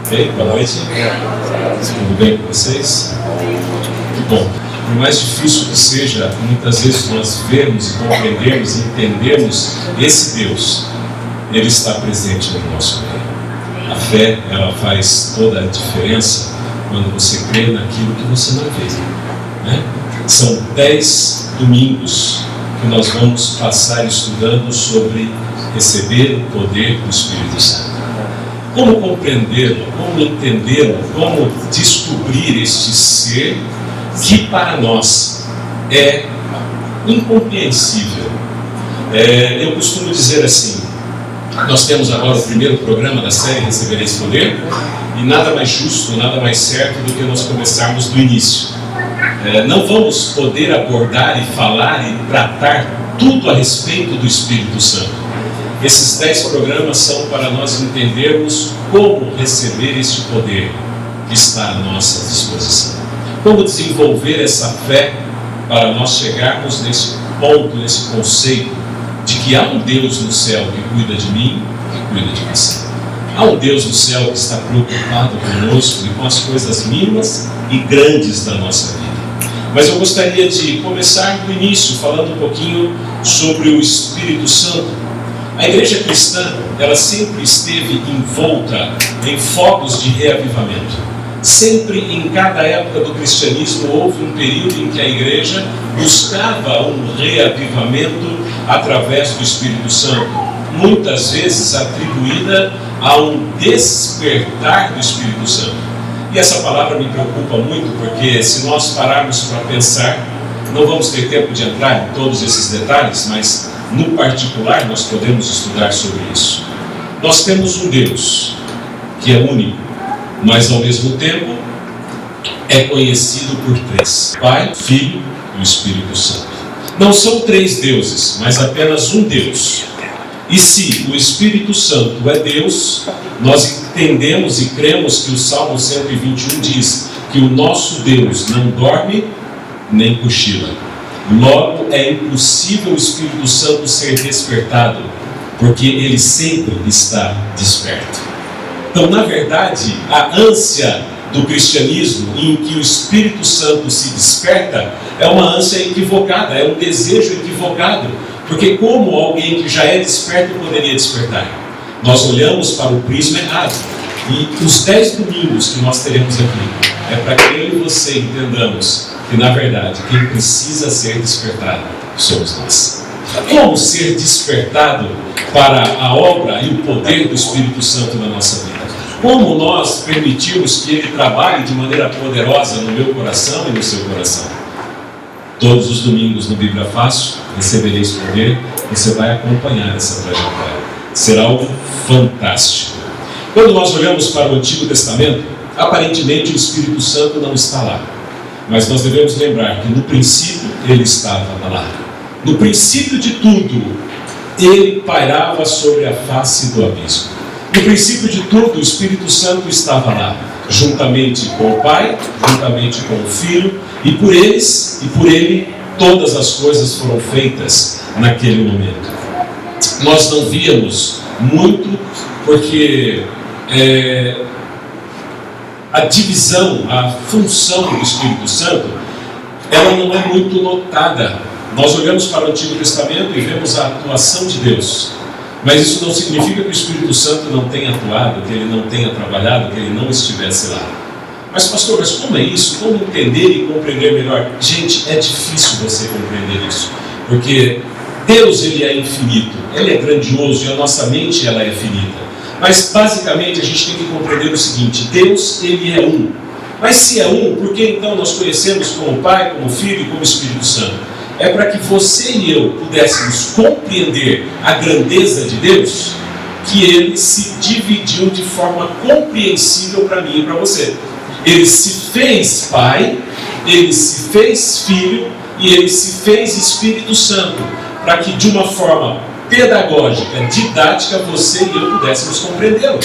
Ok, boa noite. Tudo bem com vocês? Muito bom. Por mais difícil que seja, muitas vezes nós vemos, compreendemos e entendemos esse Deus, Ele está presente no nosso meio. A fé, ela faz toda a diferença quando você crê naquilo que você não vê, né? São 10 domingos que nós vamos passar estudando sobre receber o poder do Espírito Santo. Como compreendê-lo, como entendê-lo, como descobrir este ser que para nós é incompreensível. Eu costumo dizer assim, nós temos agora o primeiro programa da série Recebereis Poder, e nada mais justo, nada mais certo do que nós começarmos do início. Não vamos poder abordar e falar e tratar tudo a respeito do Espírito Santo. Esses 10 programas são para nós entendermos como receber este poder que está à nossa disposição. Como desenvolver essa fé para nós chegarmos nesse ponto, nesse conceito de que há um Deus no céu que cuida de mim, que cuida de você. Há um Deus no céu que está preocupado conosco e com as coisas mínimas e grandes da nossa vida. Mas eu gostaria de começar do início, falando um pouquinho sobre o Espírito Santo. A igreja cristã, ela sempre esteve envolta em fogos de reavivamento. Sempre, em cada época do cristianismo, houve um período em que a igreja buscava um reavivamento através do Espírito Santo, muitas vezes atribuída a um despertar do Espírito Santo. E essa palavra me preocupa muito, porque se nós pararmos para pensar, não vamos ter tempo de entrar em todos esses detalhes, mas no particular nós podemos estudar sobre isso. Nós temos um Deus que é único, mas ao mesmo tempo é conhecido por 3: Pai, Filho e o Espírito Santo. Não são 3 deuses, mas apenas um Deus. E se o Espírito Santo é Deus, nós entendemos e cremos que o Salmo 121 diz que o nosso Deus não dorme nem cochila. Logo, é impossível o Espírito Santo ser despertado, porque ele sempre está desperto. Então, na verdade, a ânsia do cristianismo em que o Espírito Santo se desperta é uma ânsia equivocada, é um desejo equivocado, porque como alguém que já é desperto poderia despertar? Nós olhamos para o prisma errado. E os 10 domingos que nós teremos aqui é para que eu e você entendamos que, na verdade, quem precisa ser despertado somos nós. Como ser despertado para a obra e o poder do Espírito Santo na nossa vida? Como nós permitirmos que Ele trabalhe de maneira poderosa no meu coração e no seu coração? Todos os domingos no Bíblia Fácil, recebereis poder, você vai acompanhar essa trajetória. Será algo fantástico. Quando nós olhamos para o Antigo Testamento, aparentemente o Espírito Santo não está lá. Mas nós devemos lembrar que no princípio Ele estava lá. No princípio de tudo, Ele pairava sobre a face do abismo. No princípio de tudo, o Espírito Santo estava lá, juntamente com o Pai, juntamente com o Filho, e por eles e por Ele todas as coisas foram feitas naquele momento. Nós não víamos muito porque a divisão, a função do Espírito Santo, ela não é muito notada. Nós olhamos para o Antigo Testamento e vemos a atuação de Deus, mas isso não significa que o Espírito Santo não tenha atuado, que Ele não tenha trabalhado, que Ele não estivesse lá. Mas pastor, mas como é isso? Como entender e compreender melhor? Gente, é difícil você compreender isso, porque Deus, Ele é infinito, Ele é grandioso e a nossa mente, ela é finita. Mas basicamente a gente tem que compreender o seguinte: Deus, Ele é um. Mas se é um, por que então nós conhecemos como Pai, como Filho e como Espírito Santo? É para que você e eu pudéssemos compreender a grandeza de Deus, que Ele se dividiu de forma compreensível para mim e para você. Ele se fez Pai, Ele se fez Filho e Ele se fez Espírito Santo, para que de uma forma pedagógica, didática, você e eu pudéssemos compreendê-lo.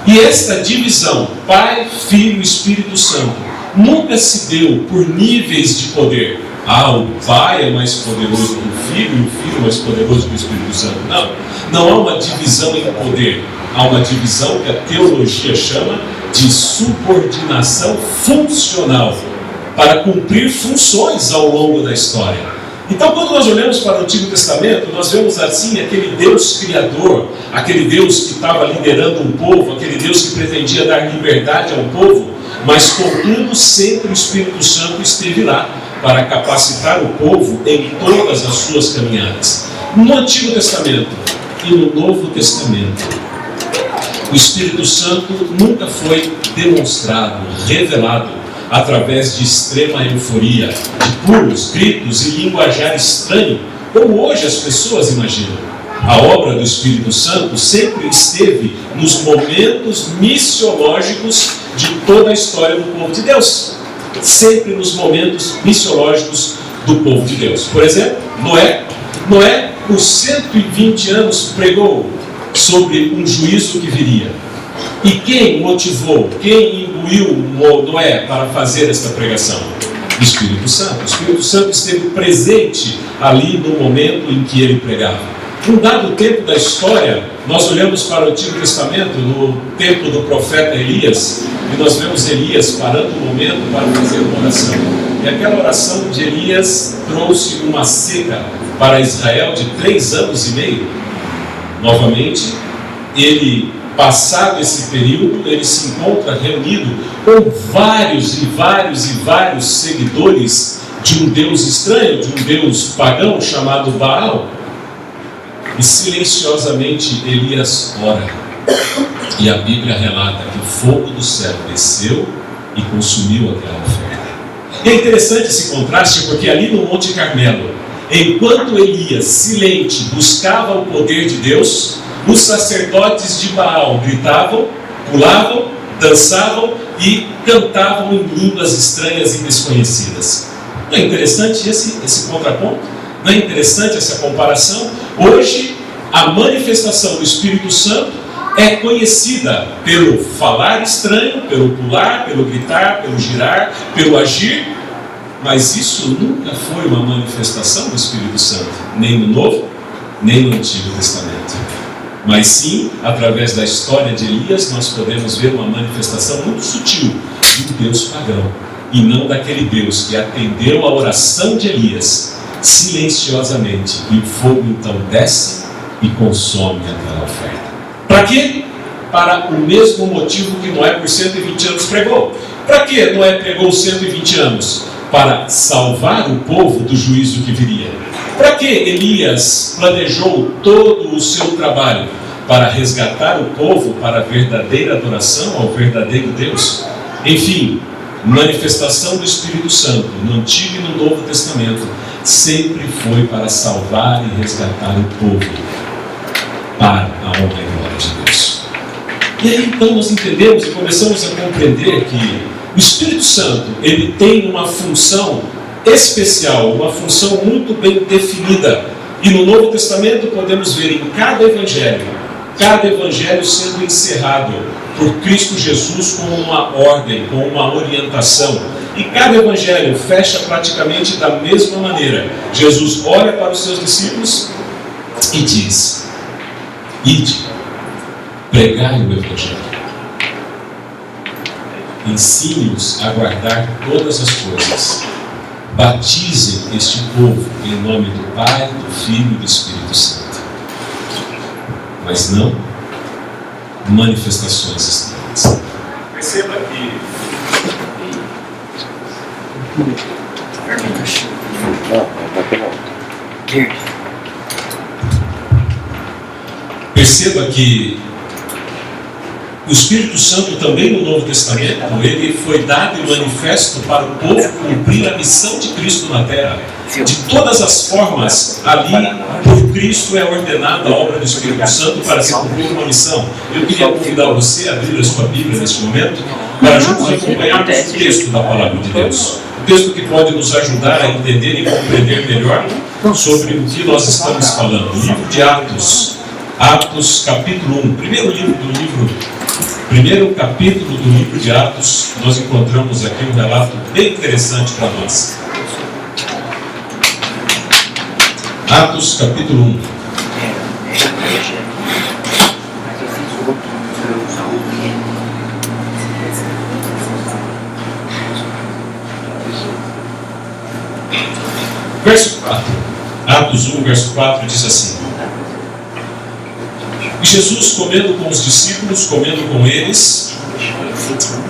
E esta divisão, Pai, Filho e Espírito Santo, nunca se deu por níveis de poder. O Pai é mais poderoso que o Filho, e o Filho é mais poderoso que o Espírito Santo. Não há uma divisão em poder. Há uma divisão que a teologia chama de subordinação funcional, para cumprir funções ao longo da história. Então, quando nós olhamos para o Antigo Testamento, nós vemos assim aquele Deus criador, aquele Deus que estava liderando um povo, aquele Deus que pretendia dar liberdade ao povo, mas contudo sempre o Espírito Santo esteve lá para capacitar o povo em todas as suas caminhadas. No Antigo Testamento e no Novo Testamento, o Espírito Santo nunca foi demonstrado, revelado através de extrema euforia, de pulos, gritos e linguajar estranho, como hoje as pessoas imaginam. A obra do Espírito Santo sempre esteve nos momentos missiológicos de toda a história do povo de Deus. Sempre nos momentos missiológicos do povo de Deus. Por exemplo, Noé, por 120 anos, pregou sobre um juízo que viria. E quem motivou, quem imbuiu Noé para fazer esta pregação? O Espírito Santo. O Espírito Santo esteve presente ali no momento em que ele pregava. Num dado tempo da história, nós olhamos para o Antigo Testamento, no tempo do profeta Elias, e nós vemos Elias parando um momento para fazer uma oração. E aquela oração de Elias trouxe uma seca para Israel de 3 anos e meio. Novamente, ele, passado esse período, ele se encontra reunido com vários seguidores de um Deus estranho, de um Deus pagão chamado Baal. E silenciosamente Elias ora. E a Bíblia relata que o fogo do céu desceu e consumiu aquela oferta. E é interessante esse contraste, porque ali no Monte Carmelo, enquanto Elias, silente, buscava o poder de Deus, os sacerdotes de Baal gritavam, pulavam, dançavam e cantavam em línguas estranhas e desconhecidas. Não é interessante esse contraponto? Não é interessante essa comparação? Hoje, a manifestação do Espírito Santo é conhecida pelo falar estranho, pelo pular, pelo gritar, pelo girar, pelo agir, mas isso nunca foi uma manifestação do Espírito Santo, nem no Novo, nem no Antigo Testamento. Mas sim, através da história de Elias, nós podemos ver uma manifestação muito sutil de um Deus pagão, e não daquele Deus que atendeu a oração de Elias silenciosamente, e o fogo então desce e consome aquela oferta. Para quê? Para o mesmo motivo que Noé por 120 anos pregou. Para que Noé pregou 120 anos? Para salvar o povo do juízo que viria. Para que Elias planejou todo o seu trabalho? Para resgatar o povo para a verdadeira adoração ao verdadeiro Deus. Enfim, manifestação do Espírito Santo no Antigo e no Novo Testamento sempre foi para salvar e resgatar o povo para a honra e glória de Deus. E aí então nós entendemos e começamos a compreender que o Espírito Santo, ele tem uma função especial, uma função muito bem definida. E no Novo Testamento podemos ver em cada evangelho sendo encerrado por Cristo Jesus com uma ordem, com uma orientação. E cada evangelho fecha praticamente da mesma maneira. Jesus olha para os seus discípulos e diz: ide, pregai o evangelho, ensine-os a guardar todas as coisas, batizem este povo em nome do Pai, do Filho e do Espírito Santo. Mas não manifestações estranhas. Perceba que o Espírito Santo também no Novo Testamento, ele foi dado e manifesto para o povo cumprir a missão de Cristo na terra. De todas as formas, ali por Cristo é ordenada a obra do Espírito Santo para se cumprir uma missão. Eu queria convidar você a abrir a sua Bíblia neste momento, para juntos acompanharmos o texto da Palavra de Deus. O texto que pode nos ajudar a entender e compreender melhor sobre o que nós estamos falando. O livro de Atos, Atos capítulo 1, primeiro capítulo do livro de Atos, nós encontramos aqui um relato bem interessante para nós. Atos capítulo 1. Verso 4, Atos 1, verso 4 diz assim: E Jesus, comendo com os discípulos, comendo com eles,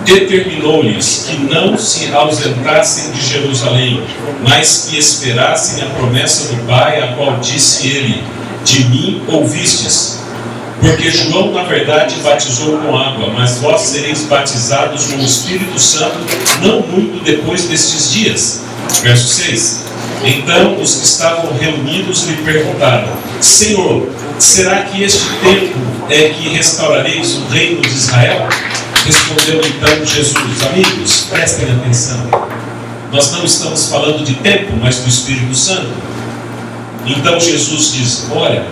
determinou-lhes que não se ausentassem de Jerusalém, mas que esperassem a promessa do Pai, a qual disse ele: De mim ouvistes. Porque João, na verdade, batizou com água, mas vós sereis batizados com o Espírito Santo não muito depois destes dias. Verso 6. Então os que estavam reunidos lhe perguntaram: Senhor, será que este tempo é que restaurareis o reino de Israel? Respondeu então Jesus: Amigos, prestem atenção. Nós não estamos falando de tempo, mas do Espírito Santo. Então Jesus diz: Olha,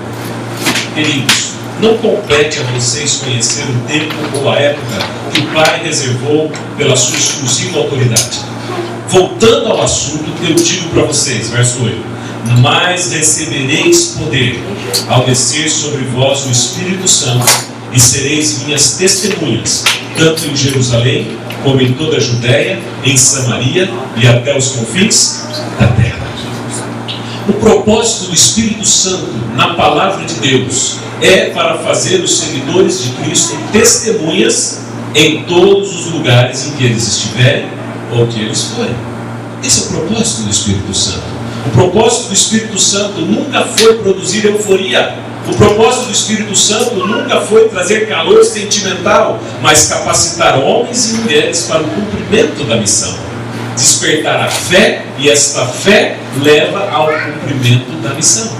queridos, não compete a vocês conhecer o tempo ou a época que o Pai reservou pela sua exclusiva autoridade. Voltando ao assunto, eu digo para vocês, verso 8: Mas recebereis poder ao descer sobre vós o Espírito Santo, e sereis minhas testemunhas, tanto em Jerusalém, como em toda a Judéia, em Samaria e até os confins da terra. O propósito do Espírito Santo na palavra de Deus é para fazer os seguidores de Cristo testemunhas em todos os lugares em que eles estiverem ou que eles forem. Esse é o propósito do Espírito Santo. O propósito do Espírito Santo nunca foi produzir euforia. O propósito do Espírito Santo nunca foi trazer calor sentimental, mas capacitar homens e mulheres para o cumprimento da missão. Despertar a fé, e esta fé leva ao cumprimento da missão.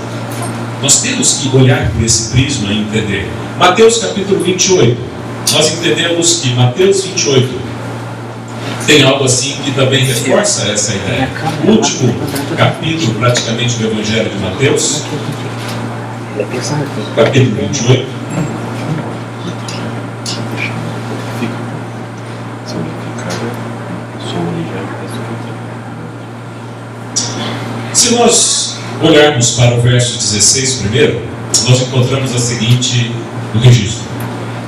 Nós temos que olhar por esse prisma e entender. Mateus capítulo 28. Nós entendemos que Mateus 28 tem algo assim que também reforça essa ideia. O último capítulo praticamente do Evangelho de Mateus, capítulo 28. Se nós olharmos para o verso 16 primeiro, nós encontramos o registro: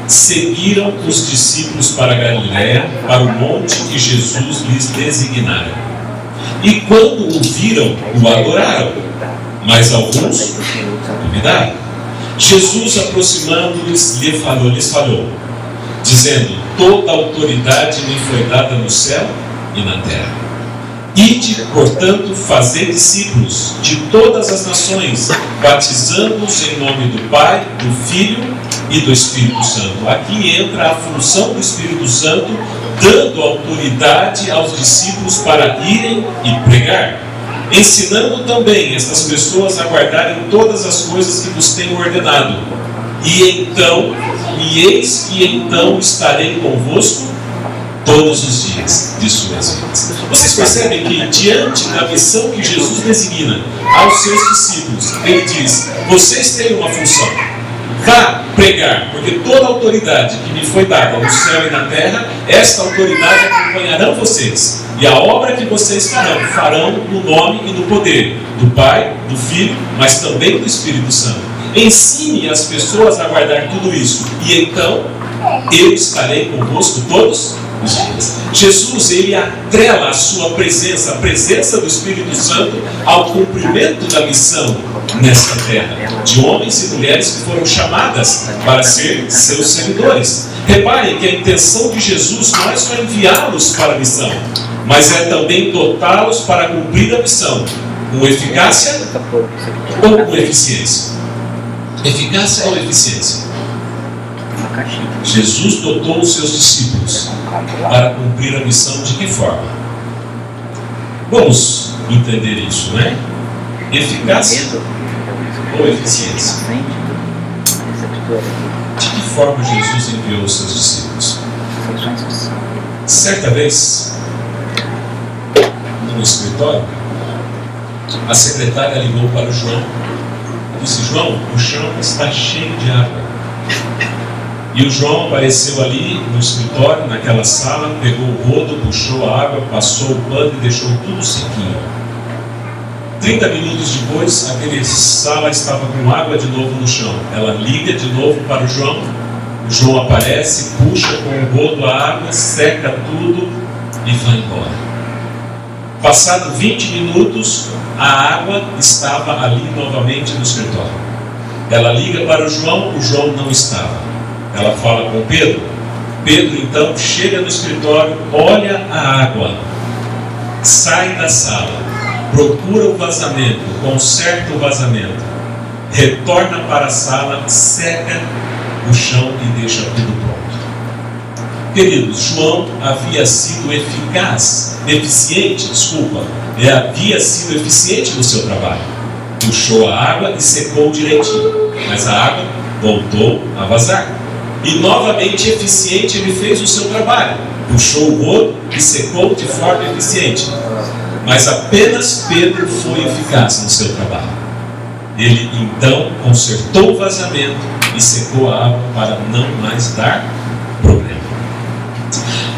Seguiram os discípulos para a Galiléia, para o monte que Jesus lhes designara. E quando o viram, o adoraram, mas alguns duvidaram. Jesus, aproximando-lhes, lhes falou, dizendo: Toda autoridade me foi dada no céu e na terra. Ide, portanto, fazer discípulos de todas as nações, batizando-os em nome do Pai, do Filho e do Espírito Santo. Aqui entra a função do Espírito Santo, dando autoridade aos discípulos para irem e pregar, ensinando também estas pessoas a guardarem todas as coisas que vos tenho ordenado. E eis que então estarei convosco todos os dias de suas vidas. Vocês percebem que diante da missão que Jesus designa aos seus discípulos, ele diz: vocês têm uma função, vá pregar, porque toda autoridade que me foi dada no céu e na terra, esta autoridade acompanharão vocês, e a obra que vocês farão no nome e no poder do Pai, do Filho, mas também do Espírito Santo. Ensine as pessoas a guardar tudo isso, e então eu estarei convosco todos os dias. Jesus, ele atrela a sua presença, a presença do Espírito Santo, ao cumprimento da missão nesta terra, de homens e mulheres que foram chamadas para ser seus seguidores. Reparem que a intenção de Jesus não é só enviá-los para a missão, mas é também dotá-los para cumprir a missão, com eficácia ou com eficiência. Eficácia ou eficiência? Jesus dotou os seus discípulos para cumprir a missão de que forma? Vamos entender isso, né? Eficácia ou eficiência? De que forma Jesus enviou os seus discípulos? Certa vez, no escritório, a secretária ligou para o João e disse: João, o chão está cheio de água. E o João apareceu ali no escritório, naquela sala, pegou o rodo, puxou a água, passou o pano e deixou tudo sequinho. 30 minutos depois, aquela sala estava com água de novo no chão. Ela liga de novo para o João O João aparece, puxa com o rodo a água, seca tudo e vai embora. Passado 20 minutos, a água estava ali novamente no escritório. Ela liga para o João não estava. Ela fala com Pedro. Pedro então chega no escritório, olha a água, sai da sala, procura o vazamento, conserta o vazamento, retorna para a sala, seca o chão e deixa tudo pronto. Queridos, João havia sido havia sido eficiente no seu trabalho. Puxou a água e secou direitinho, mas a água voltou a vazar. E novamente eficiente ele fez o seu trabalho. Puxou o rodo e secou de forma eficiente. Mas apenas Pedro foi eficaz no seu trabalho. Ele então consertou o vazamento e secou a água para não mais dar problema.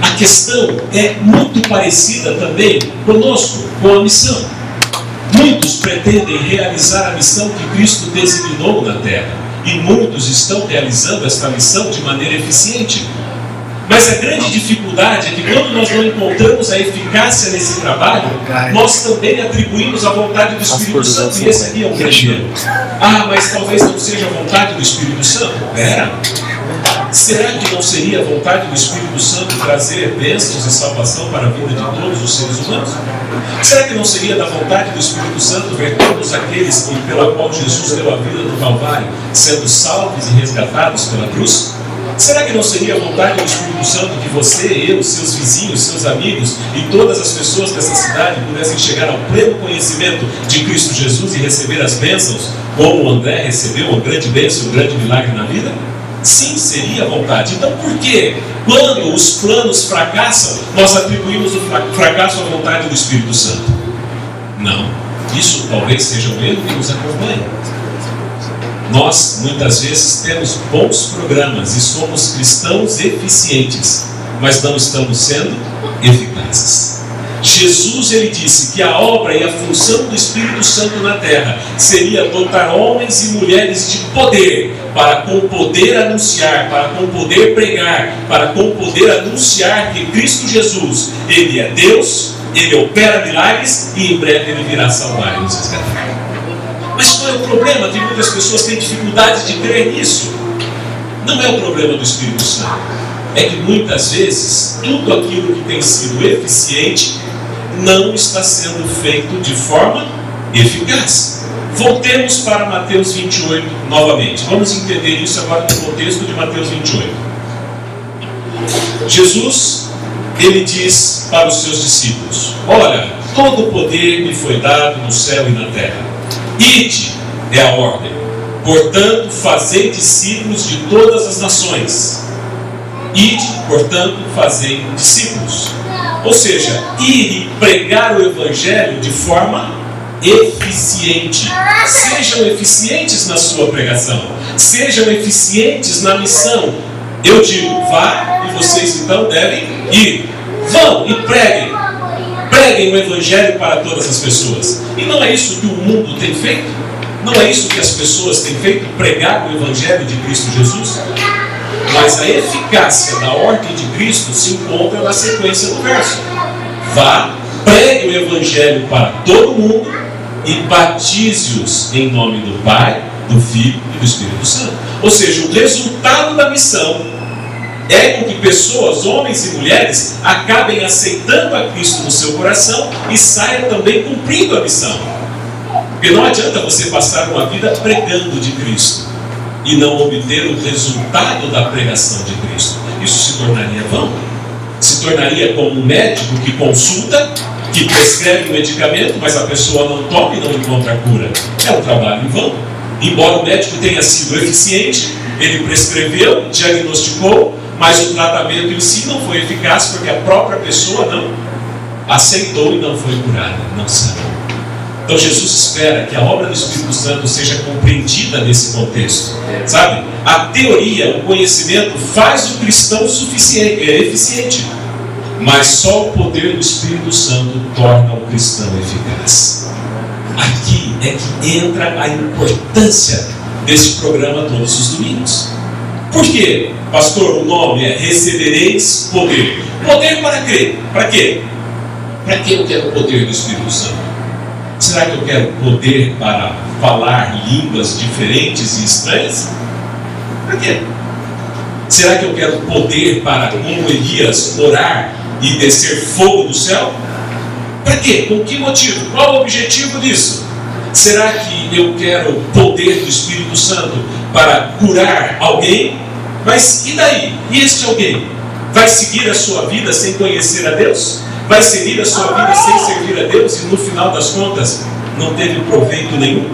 A questão é muito parecida também conosco, com a missão. Muitos pretendem realizar a missão que Cristo designou na terra, e muitos estão realizando esta missão de maneira eficiente. Mas a grande dificuldade é que quando nós não encontramos a eficácia nesse trabalho, nós também atribuímos a vontade do Espírito Santo, e esse aqui é o grande erro. Mas talvez não seja a vontade do Espírito Santo. Será que não seria a vontade do Espírito Santo trazer bênçãos e salvação para a vida de todos os seres humanos? Será que não seria da vontade do Espírito Santo ver todos aqueles pela qual Jesus deu a vida no Calvário sendo salvos e resgatados pela cruz? Será que não seria a vontade do Espírito Santo que você, eu, seus vizinhos, seus amigos e todas as pessoas dessa cidade pudessem chegar ao pleno conhecimento de Cristo Jesus e receber as bênçãos, como o André recebeu uma grande bênção e um grande milagre na vida? Sim, seria a vontade. Então por que, quando os planos fracassam, nós atribuímos o fracasso à vontade do Espírito Santo? Não, isso talvez seja um erro que nos acompanha. Nós, muitas vezes, temos bons programas e somos cristãos eficientes, mas não estamos sendo eficazes. Jesus, ele disse que a obra e a função do Espírito Santo na terra seria dotar homens e mulheres de poder, para com poder anunciar, para com poder pregar, para com poder anunciar que Cristo Jesus, ele é Deus, ele opera milagres e em breve ele virá salvar e nos resgatar. Mas qual é o problema? Que muitas pessoas têm dificuldade de crer nisso. Não é o problema do Espírito Santo. É que muitas vezes tudo aquilo que tem sido eficiente não está sendo feito de forma eficaz. Voltemos para Mateus 28 novamente. Vamos entender isso agora no contexto de Mateus 28. Jesus, ele diz para os seus discípulos: olha, todo o poder me foi dado no céu e na terra. Ide é a ordem. Portanto, fazei discípulos de todas as nações. Ide, portanto, fazei discípulos. Ou seja, ir e pregar o Evangelho de forma eficiente. Sejam eficientes na sua pregação. Sejam eficientes na missão. Eu digo, vá, e vocês então devem ir. Vão e preguem. Preguem o Evangelho para todas as pessoas. E não é isso que o mundo tem feito? Não é isso que as pessoas têm feito? Pregar o Evangelho de Cristo Jesus? Mas a eficácia da ordem de Cristo se encontra na sequência do verso. Vá, pregue o Evangelho para todo mundo e batize-os em nome do Pai, do Filho e do Espírito Santo. Ou seja, o resultado da missão é com que pessoas, homens e mulheres, acabem aceitando a Cristo no seu coração e saiam também cumprindo a missão. Porque não adianta você passar uma vida pregando de Cristo e não obter o resultado da pregação de Cristo. Isso se tornaria vão. Se tornaria como um médico que consulta, que prescreve o medicamento, mas a pessoa não toma e não encontra a cura. É um trabalho em vão. Embora o médico tenha sido eficiente, ele prescreveu, diagnosticou, mas o tratamento em si não foi eficaz porque a própria pessoa não aceitou e não foi curada, não sabe. Então Jesus espera que a obra do Espírito Santo seja compreendida nesse contexto. Sabe? A teoria, o conhecimento faz o cristão eficiente, mas só o poder do Espírito Santo torna o cristão eficaz. Aqui é que entra a importância desse programa todos os domingos. Por quê? Pastor, o nome é recebereis poder. Poder para quê? Para quê? Para que eu quero o poder do Espírito Santo? Será que eu quero poder para falar línguas diferentes e estranhas? Para quê? Será que eu quero poder para, como Elias, orar e descer fogo do céu? Para quê? Com que motivo? Qual o objetivo disso? Será que eu quero o poder do Espírito Santo para curar alguém? Mas e daí? E este alguém? Vai seguir a sua vida sem conhecer a Deus? Vai seguir a sua vida sem servir a Deus e no final das contas não teve proveito nenhum?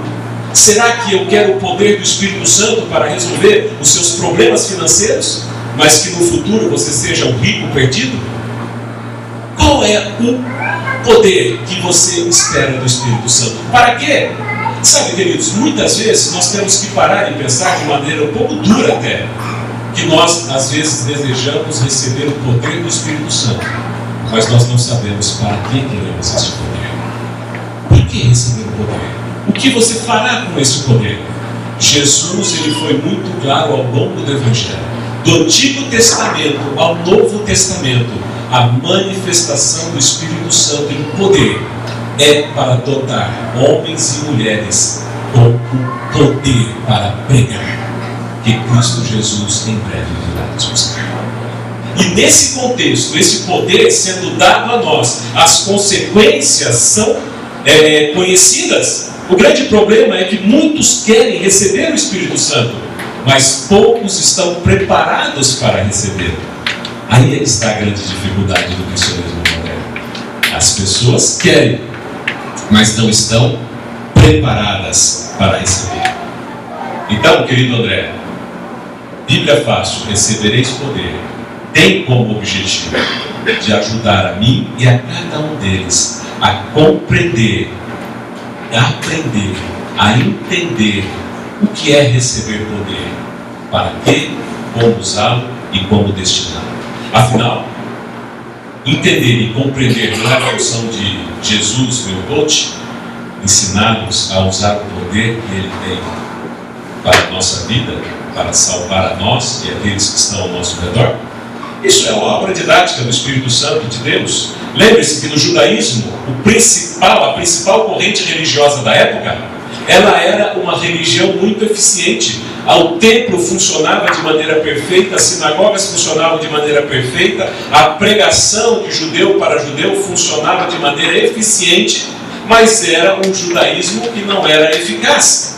Será que eu quero o poder do Espírito Santo para resolver os seus problemas financeiros, mas que no futuro você seja um rico perdido? Qual é o poder que você espera do Espírito Santo? Para quê? Sabe, queridos, muitas vezes nós temos que parar e pensar de maneira um pouco dura até, que nós às vezes desejamos receber o poder do Espírito Santo, mas nós não sabemos para que queremos esse poder. Por que receber o poder? O que você fará com esse poder? Jesus, ele foi muito claro ao longo do Evangelho. Do Antigo Testamento ao Novo Testamento, a manifestação do Espírito Santo em poder é para dotar homens e mulheres com o poder para pregar que Cristo Jesus em breve virá nos buscar. E nesse contexto, esse poder sendo dado a nós, as consequências são conhecidas. O grande problema é que muitos querem receber o Espírito Santo, mas poucos estão preparados para recebê-lo. Aí está a grande dificuldade do cristianismo moderno. As pessoas querem, mas não estão preparadas para receber. Então, querido André, Bíblia fácil, recebereis poder, tem como objetivo de ajudar a mim e a cada um deles a compreender, a aprender, a entender o que é receber poder, para quê, como usá-lo e como destiná-lo. Afinal, entender e compreender não é a função de Jesus, meu coach, ensinar-nos a usar o poder que Ele tem para a nossa vida, para salvar a nós e aqueles que estão ao nosso redor. Isso é uma obra didática do Espírito Santo de Deus. Lembre-se que no judaísmo, a principal corrente religiosa da época, ela era uma religião muito eficiente. O templo funcionava de maneira perfeita, as sinagogas funcionavam de maneira perfeita, a pregação de judeu para judeu funcionava de maneira eficiente, mas era um judaísmo que não era eficaz.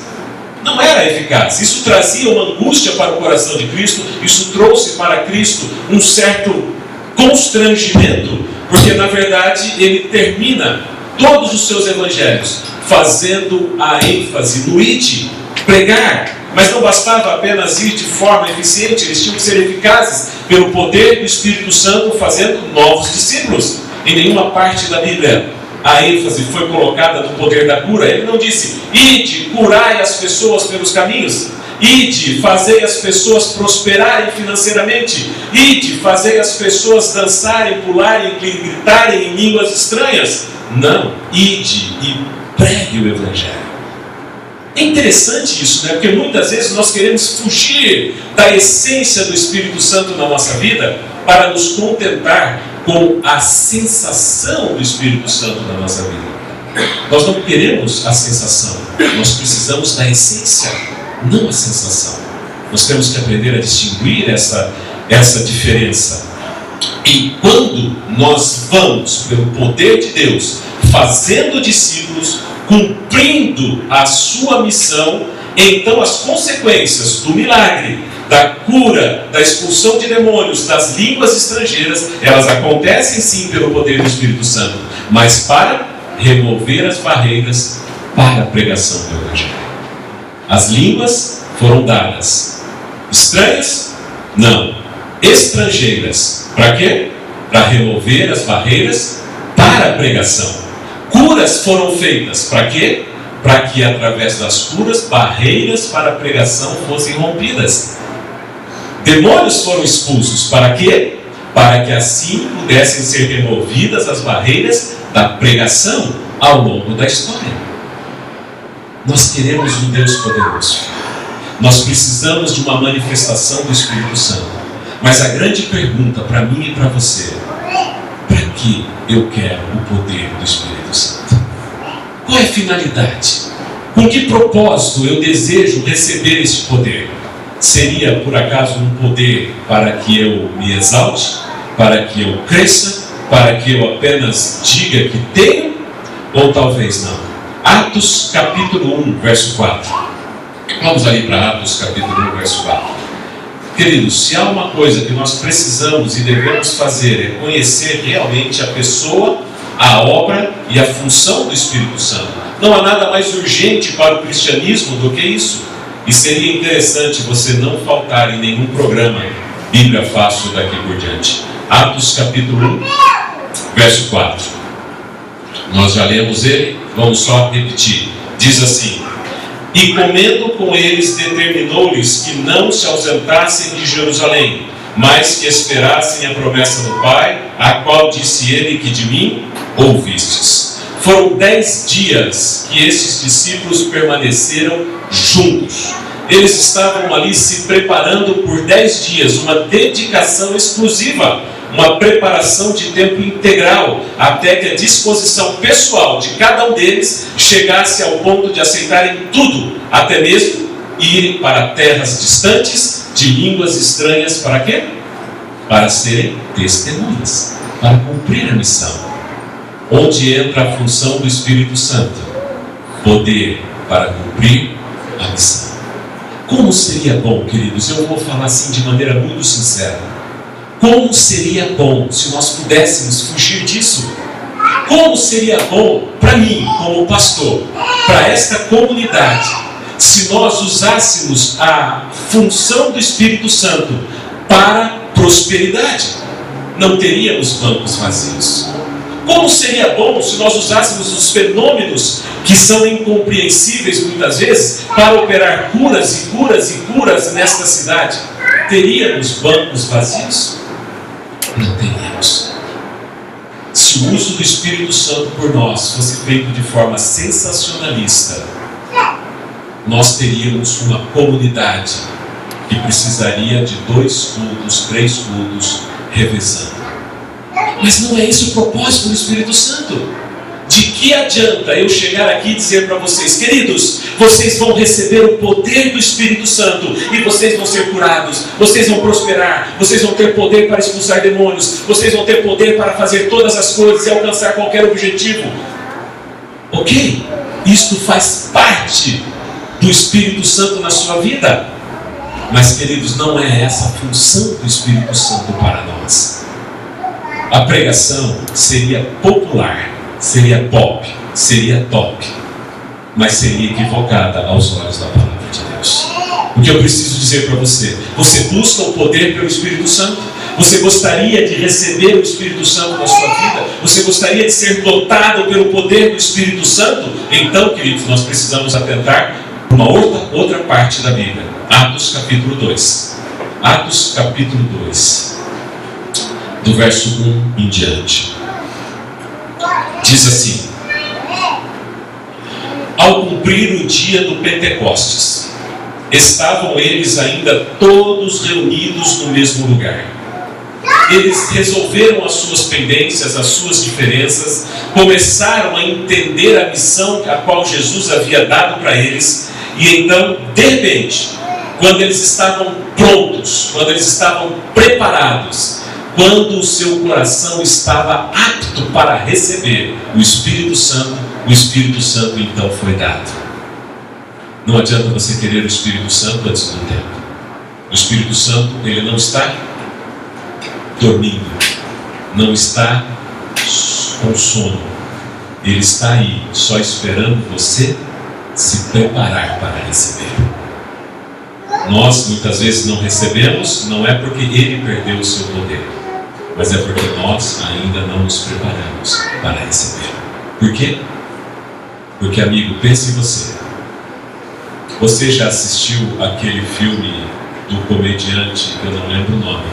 Não era eficaz. Isso trazia uma angústia para o coração de Cristo, isso trouxe para Cristo um certo constrangimento, porque na verdade ele termina todos os seus evangelhos fazendo a ênfase no ide, pregar. Mas não bastava apenas ir de forma eficiente, eles tinham que ser eficazes pelo poder do Espírito Santo, fazendo novos discípulos. Em nenhuma parte da Bíblia a ênfase foi colocada no poder da cura. Ele não disse, ide, curai as pessoas pelos caminhos. Ide, fazei as pessoas prosperarem financeiramente. Ide, fazei as pessoas dançarem, pularem, gritarem em línguas estranhas. Não, ide e pregue o Evangelho. É interessante isso, né? Porque muitas vezes nós queremos fugir da essência do Espírito Santo na nossa vida para nos contentar com a sensação do Espírito Santo na nossa vida. Nós não queremos a sensação, nós precisamos da essência, não a sensação. Nós temos que aprender a distinguir essa diferença. E quando nós vamos, pelo poder de Deus, fazendo discípulos, cumprindo a sua missão, então as consequências do milagre, da cura, da expulsão de demônios, das línguas estrangeiras, elas acontecem sim pelo poder do Espírito Santo, mas para remover as barreiras para a pregação do Evangelho. As línguas foram dadas. Estranhas? Não. Estrangeiras. Para quê? Para remover as barreiras para a pregação. Curas foram feitas. Para quê? Para que através das curas, barreiras para a pregação fossem rompidas. Demônios foram expulsos. Para quê? Para que assim pudessem ser removidas as barreiras da pregação ao longo da história. Nós queremos um Deus poderoso. Nós precisamos de uma manifestação do Espírito Santo. Mas a grande pergunta para mim e para você: para que eu quero o poder do Espírito Santo? Qual é a finalidade? Com que propósito eu desejo receber esse poder? Seria por acaso um poder para que eu me exalte? Para que eu cresça? Para que eu apenas diga que tenho? Ou talvez não? Atos capítulo 1, verso 4. Vamos ali para Atos capítulo 1, verso 4. Queridos, se há uma coisa que nós precisamos e devemos fazer é conhecer realmente a pessoa, a obra e a função do Espírito Santo. Não há nada mais urgente para o cristianismo do que isso. E seria interessante você não faltar em nenhum programa Bíblia Fácil daqui por diante. Atos capítulo 1, verso 4. Nós já lemos ele, vamos só repetir. Diz assim: e comendo com eles, determinou-lhes que não se ausentassem de Jerusalém, mas que esperassem a promessa do Pai, a qual disse ele que de mim ouvistes. Foram 10 dias que estes discípulos permaneceram juntos. Eles estavam ali se preparando por 10 dias, uma dedicação exclusiva, uma preparação de tempo integral, até que a disposição pessoal de cada um deles chegasse ao ponto de aceitarem tudo, até mesmo irem para terras distantes, de línguas estranhas, para quê? Para serem testemunhas, para cumprir a missão. Onde entra a função do Espírito Santo? Poder para cumprir a missão. Como seria bom, queridos, eu vou falar assim de maneira muito sincera, como seria bom se nós pudéssemos fugir disso? Como seria bom para mim, como pastor, para esta comunidade, se nós usássemos a função do Espírito Santo para prosperidade? Não teríamos bancos vazios. Como seria bom se nós usássemos os fenômenos que são incompreensíveis muitas vezes para operar curas e curas e curas nesta cidade? Teríamos bancos vazios? Não teríamos. Se o uso do Espírito Santo por nós fosse feito de forma sensacionalista, nós teríamos uma comunidade que precisaria de 2 cultos, 3 cultos, revezando. Mas não é esse o propósito do Espírito Santo. De que adianta eu chegar aqui e dizer para vocês: queridos, vocês vão receber o poder do Espírito Santo e vocês vão ser curados, vocês vão prosperar, vocês vão ter poder para expulsar demônios, vocês vão ter poder para fazer todas as coisas e alcançar qualquer objetivo. Ok? Isto faz parte do Espírito Santo na sua vida. Mas, queridos, não é essa a função do Espírito Santo para nós. A pregação seria popular, seria pop, seria top, mas seria equivocada aos olhos da palavra de Deus. O que eu preciso dizer para você: você busca o poder pelo Espírito Santo? Você gostaria de receber o Espírito Santo na sua vida? Você gostaria de ser dotado pelo poder do Espírito Santo? Então, queridos, nós precisamos atentar para uma outra parte da Bíblia. Atos capítulo 2. Atos capítulo 2. Do verso 1 em diante. Diz assim: ao cumprir o dia do Pentecostes, estavam eles ainda todos reunidos no mesmo lugar. Eles resolveram as suas pendências, as suas diferenças, começaram a entender a missão a qual Jesus havia dado para eles, e então, de repente, quando eles estavam prontos, quando eles estavam preparados, quando o seu coração estava apto para receber o Espírito Santo então foi dado. Não adianta você querer o Espírito Santo antes do tempo. O Espírito Santo, ele não está dormindo, não está com sono. Ele está aí, só esperando você se preparar para receber. Nós muitas vezes não recebemos, não é porque ele perdeu o seu poder, mas é porque nós ainda não nos preparamos para receber. Por quê? Porque, amigo, pense em você. Você já assistiu aquele filme do comediante, que eu não lembro o nome,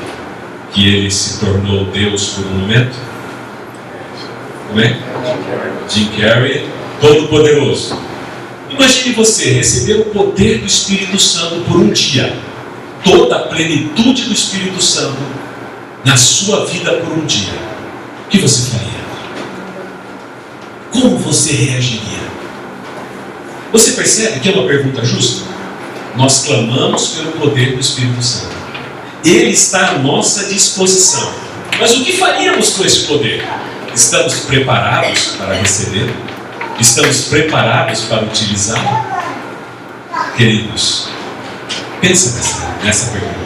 que ele se tornou Deus por um momento? Como é? Jim Carrey, todo poderoso. Imagine você receber o poder do Espírito Santo por um dia. Toda a plenitude do Espírito Santo na sua vida por um dia. O que você faria? Como você reagiria? Você percebe que é uma pergunta justa? Nós clamamos pelo poder do Espírito Santo. Ele está à nossa disposição. Mas o que faríamos com esse poder? Estamos preparados para recebê-lo? Estamos preparados para utilizá-lo? Queridos, pensa nessa pergunta.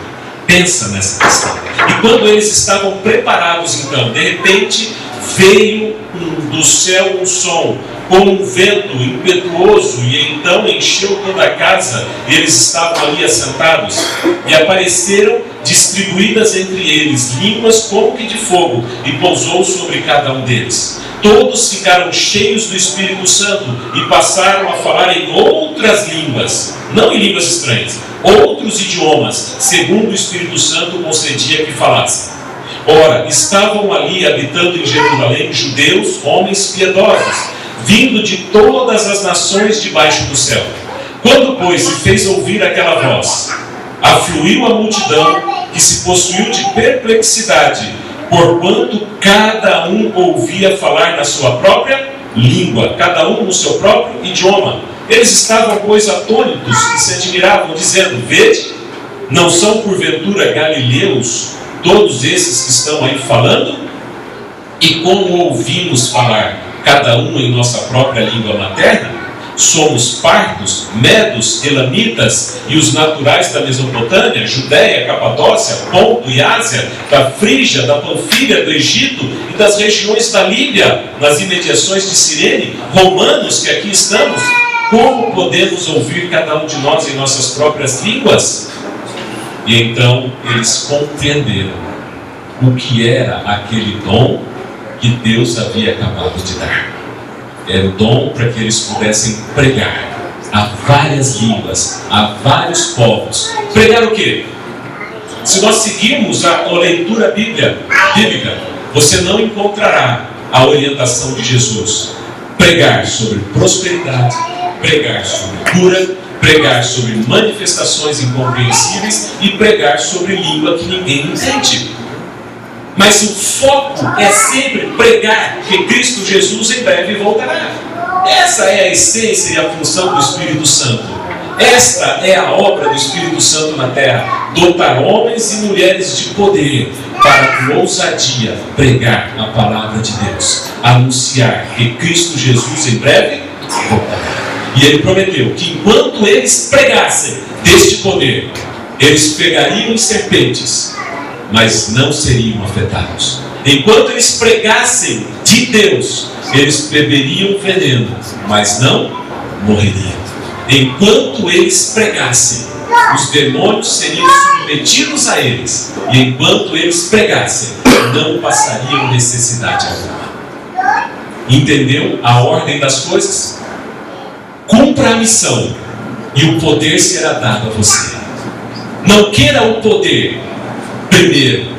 Pensa nessa questão. E quando eles estavam preparados, então, de repente veio do céu um som, como um vento impetuoso, e então encheu toda a casa. Eles estavam ali assentados, e apareceram distribuídas entre eles línguas como que de fogo, e pousou sobre cada um deles. Todos ficaram cheios do Espírito Santo e passaram a falar em outras línguas, não em línguas estranhas, outros idiomas, segundo o Espírito Santo concedia que falassem. Ora, estavam ali habitando em Jerusalém judeus, homens piedosos, vindo de todas as nações debaixo do céu. Quando, pois, se fez ouvir aquela voz, afluiu a multidão, que se possuiu de perplexidade, porquanto cada um ouvia falar na sua própria língua, cada um no seu próprio idioma. Eles estavam, pois, atônitos e se admiravam, dizendo: vede, não são porventura galileus todos esses que estão aí falando? E como ouvimos falar, cada um em nossa própria língua materna? Somos partos, medos, elamitas e os naturais da Mesopotâmia, Judéia, Capadócia, Ponto e Ásia, da Frígia, da Panfilha, do Egito e das regiões da Líbia, nas imediações de Cirene, romanos que aqui estamos. Como podemos ouvir cada um de nós em nossas próprias línguas? E então eles compreenderam o que era aquele dom que Deus havia acabado de dar. Era o dom para que eles pudessem pregar a várias línguas, a vários povos. Pregar o quê? Se nós seguirmos a leitura bíblica, você não encontrará a orientação de Jesus. Pregar sobre prosperidade, pregar sobre cura, pregar sobre manifestações incompreensíveis e pregar sobre língua que ninguém entende. Mas o foco é sempre pregar que Cristo Jesus em breve voltará. Essa é a essência e a função do Espírito Santo. Esta é a obra do Espírito Santo na terra: dotar homens e mulheres de poder para com ousadia pregar a palavra de Deus, anunciar que Cristo Jesus em breve voltará. E ele prometeu que enquanto eles pregassem deste poder, eles pegariam em serpentes, mas não seriam afetados. Enquanto eles pregassem de Deus, eles beberiam veneno, mas não morreriam. Enquanto eles pregassem, os demônios seriam submetidos a eles. E enquanto eles pregassem, não passariam necessidade alguma. Entendeu a ordem das coisas? Cumpra a missão e o poder será dado a você. Não queira o poder primeiro,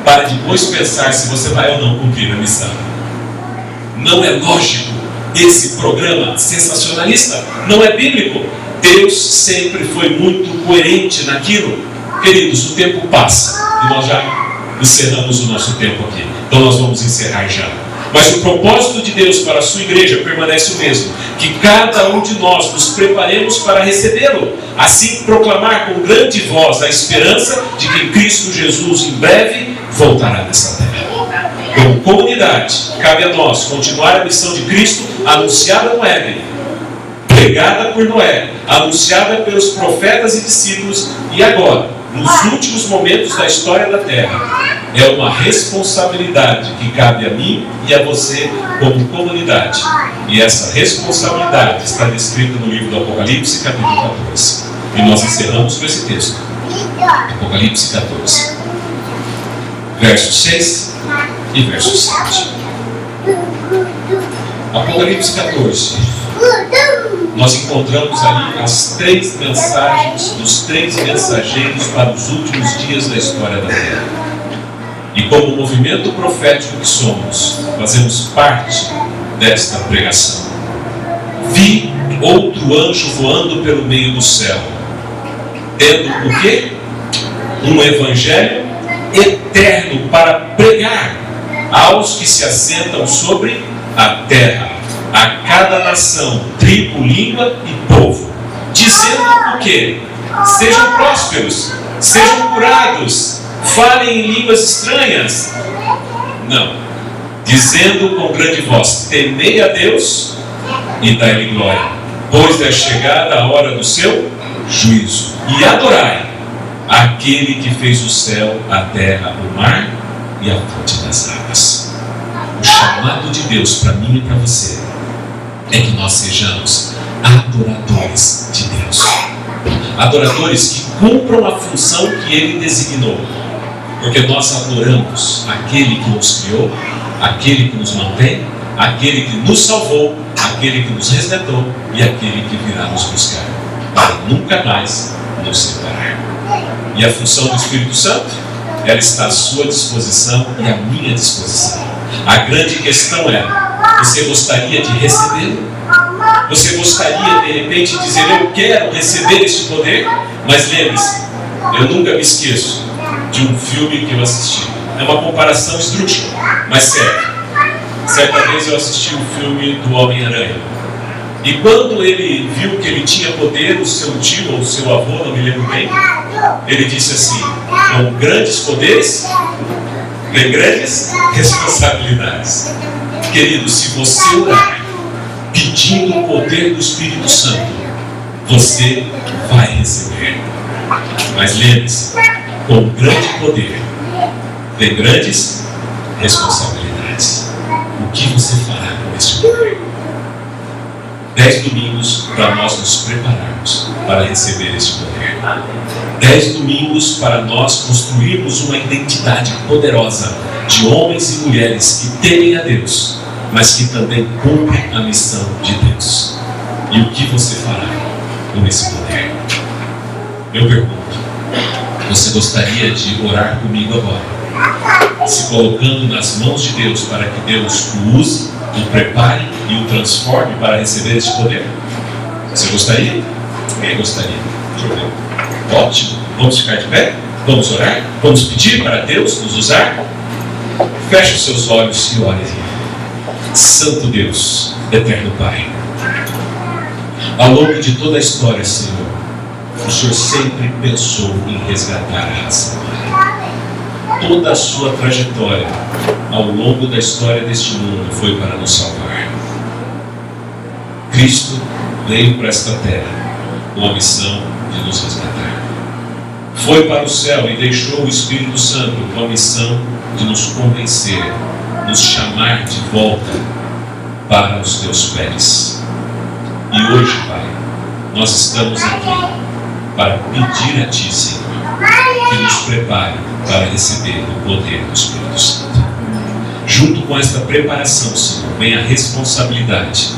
para depois pensar se você vai ou não cumprir a missão. Não é lógico esse programa sensacionalista, não é bíblico. Deus sempre foi muito coerente naquilo. Queridos, o tempo passa e nós já encerramos o nosso tempo aqui, então nós vamos encerrar já. Mas o propósito de Deus para a sua igreja permanece o mesmo: que cada um de nós nos preparemos para recebê-lo, assim proclamar com grande voz a esperança de que Cristo Jesus em breve voltará nessa terra. Como comunidade, cabe a nós continuar a missão de Cristo, anunciada no Éden, pregada por Noé, anunciada pelos profetas e discípulos, e agora, nos últimos momentos da história da terra. É uma responsabilidade que cabe a mim e a você como comunidade. E essa responsabilidade está descrita no livro do Apocalipse, capítulo 14. E nós encerramos com esse texto. Apocalipse 14. Verso 6 e verso 7. Apocalipse 14. Nós encontramos ali as 3 mensagens dos 3 mensageiros para os últimos dias da história da terra. E como movimento profético que somos, fazemos parte desta pregação. Vi outro anjo voando pelo meio do céu, tendo o quê? Um evangelho eterno para pregar aos que se assentam sobre a terra, a cada nação, tribo, língua e povo, dizendo o quê? Sejam prósperos, sejam curados, falem em línguas estranhas. Não, dizendo com grande voz: temei a Deus e dai-lhe glória, pois é chegada a hora do seu juízo, e adorai aquele que fez o céu, a terra, o mar e a fonte das águas. O chamado de Deus para mim e para você é que nós sejamos adoradores de Deus, adoradores que cumpram a função que Ele designou, porque nós adoramos aquele que nos criou, aquele que nos mantém, aquele que nos salvou, aquele que nos resgatou e aquele que virá nos buscar para nunca mais nos separar. E a função do Espírito Santo, ela está à sua disposição e à minha disposição. A grande questão é: você gostaria de recebê-lo? Você gostaria de repente de dizer: eu quero receber este poder? Mas lembre-se, eu nunca me esqueço de um filme que eu assisti. É uma comparação esdrúxula, mas sério. Certa vez eu assisti um filme do Homem-Aranha, e quando ele viu que ele tinha poder, o seu tio ou o seu avô, não me lembro bem, ele disse assim: com grandes poderes vem grandes responsabilidades. Querido, se você orar pedindo o poder do Espírito Santo, você vai receber. Mas lembre-se, com grande poder vem grandes responsabilidades. O que você fará com esse poder? 10 domingos para nós nos prepararmos para receber esse poder. 10 domingos para nós construirmos uma identidade poderosa de homens e mulheres que temem a Deus, mas que também cumprem a missão de Deus. E o que você fará com esse poder? Eu pergunto: você gostaria de orar comigo agora, se colocando nas mãos de Deus para que Deus o use, o prepare e o transforme para receber esse poder? Você gostaria? Quem gostaria? Deixa eu ver. Ótimo. Vamos ficar de pé? Vamos orar? Vamos pedir para Deus nos usar? Feche os seus olhos e ore. Santo Deus, eterno Pai, ao longo de toda a história, Senhor, o Senhor sempre pensou em resgatar a raça humana. Toda a sua trajetória ao longo da história deste mundo foi para nos salvar. Cristo veio para esta terra com a missão de nos resgatar. Foi para o céu e deixou o Espírito Santo com a missão de nos convencer, nos chamar de volta para os teus pés. E hoje, Pai, nós estamos aqui para pedir a Ti, Senhor, que nos prepare para receber o poder do Espírito Santo. Junto com esta preparação, Senhor, vem a responsabilidade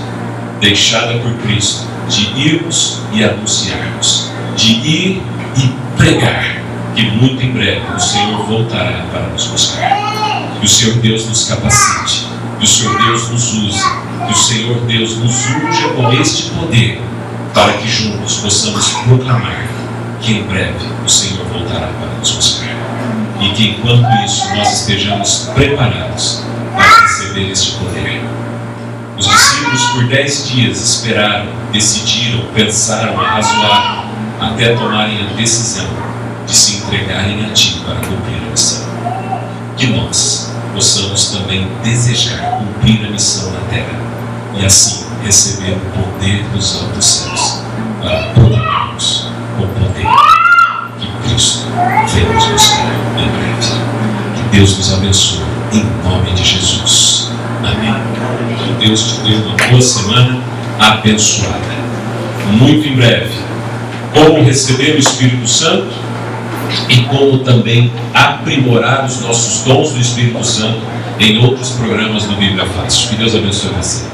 deixada por Cristo de irmos e anunciarmos, de ir e pregar, que muito em breve o Senhor voltará para nos buscar. Que o Senhor Deus nos capacite, que o Senhor Deus nos use, que o Senhor Deus nos unja com este poder, para que juntos possamos proclamar que em breve o Senhor voltará para nos buscar. E que enquanto isso nós estejamos preparados para receber este poder. Os discípulos por 10 dias esperaram, decidiram, pensaram, arrazoaram, até tomarem a decisão de se entregarem a Ti para cumprir a missão. Que nós possamos também desejar cumprir a missão na terra e assim receber o poder dos altos céus para proclamarmos o poder que Cristo veio nos buscar em breve. Que Deus nos abençoe em nome de Jesus. Amém. Que Deus te dê uma boa semana abençoada. Muito em breve, como receber o Espírito Santo e como também aprimorar os nossos dons do Espírito Santo em outros programas do Bíblia Fácil. Que Deus abençoe você.